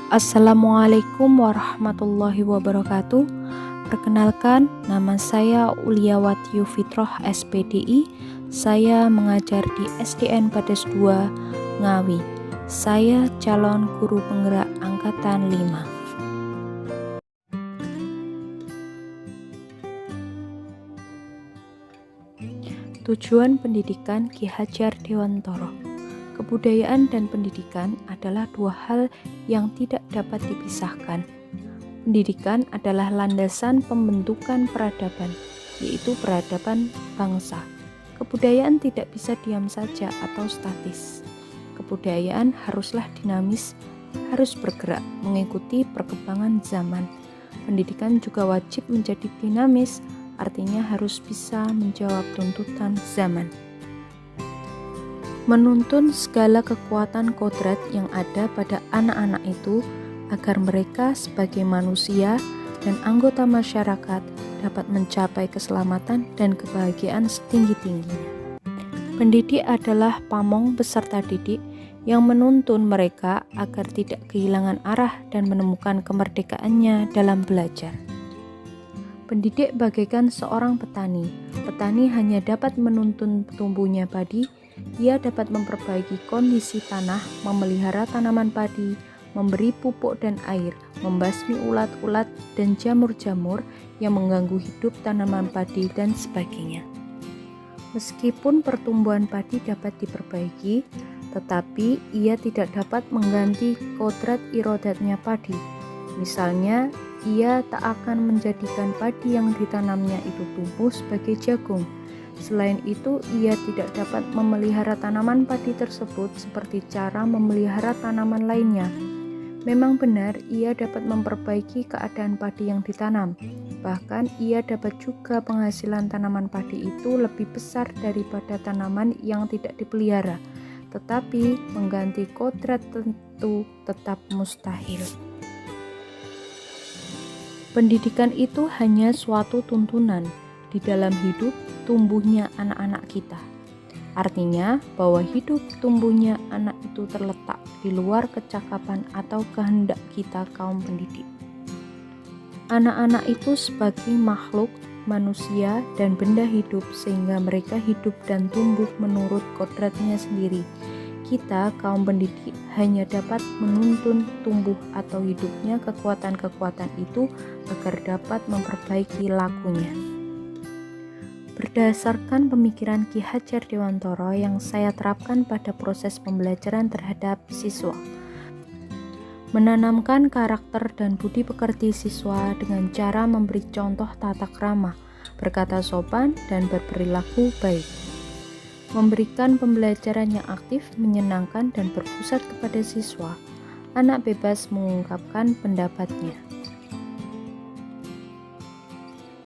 Assalamualaikum warahmatullahi wabarakatuh. Perkenalkan, nama saya Uliawati Fitroh SPDI. Saya mengajar di SDN Padas 2 Ngawi. Saya calon guru penggerak angkatan 5. Tujuan pendidikan Ki Hajar Dewantara. Kebudayaan dan pendidikan adalah dua hal yang tidak dapat dipisahkan. Pendidikan adalah landasan pembentukan peradaban, yaitu peradaban bangsa. Kebudayaan tidak bisa diam saja atau statis. Kebudayaan haruslah dinamis, harus bergerak mengikuti perkembangan zaman. Pendidikan juga wajib menjadi dinamis, artinya harus bisa menjawab tuntutan zaman. Menuntun segala kekuatan kodrat yang ada pada anak-anak itu agar mereka sebagai manusia dan anggota masyarakat dapat mencapai keselamatan dan kebahagiaan setinggi-tingginya. Pendidik adalah pamong beserta didik yang menuntun mereka agar tidak kehilangan arah dan menemukan kemerdekaannya dalam belajar. Pendidik bagaikan seorang petani. Petani hanya dapat menuntun tumbuhnya padi. Ia dapat memperbaiki kondisi tanah, memelihara tanaman padi, memberi pupuk dan air, membasmi ulat-ulat dan jamur-jamur yang mengganggu hidup tanaman padi dan sebagainya. Meskipun pertumbuhan padi dapat diperbaiki, tetapi ia tidak dapat mengganti kodrat irodatnya padi. Misalnya, ia tak akan menjadikan padi yang ditanamnya itu tumbuh sebagai jagung. Selain itu, ia tidak dapat memelihara tanaman padi tersebut seperti cara memelihara tanaman lainnya. Memang benar, ia dapat memperbaiki keadaan padi yang ditanam. Bahkan, ia dapat juga penghasilan tanaman padi itu lebih besar daripada tanaman yang tidak dipelihara. Tetapi, mengganti kodrat tentu tetap mustahil. Pendidikan itu hanya suatu tuntunan di dalam hidup tumbuhnya anak-anak kita. Artinya bahwa hidup tumbuhnya anak itu terletak di luar kecakapan atau kehendak kita kaum pendidik. Anak-anak itu sebagai makhluk, manusia, dan benda hidup sehingga mereka hidup dan tumbuh menurut kodratnya sendiri. Kita kaum pendidik hanya dapat menuntun tumbuh atau hidupnya kekuatan-kekuatan itu agar dapat memperbaiki lakunya. Berdasarkan pemikiran Ki Hajar Dewantara yang saya terapkan pada proses pembelajaran terhadap siswa, menanamkan karakter dan budi pekerti siswa dengan cara memberi contoh tata krama, berkata sopan, dan berperilaku baik. Memberikan pembelajaran yang aktif, menyenangkan, dan berpusat kepada siswa. Anak bebas mengungkapkan pendapatnya.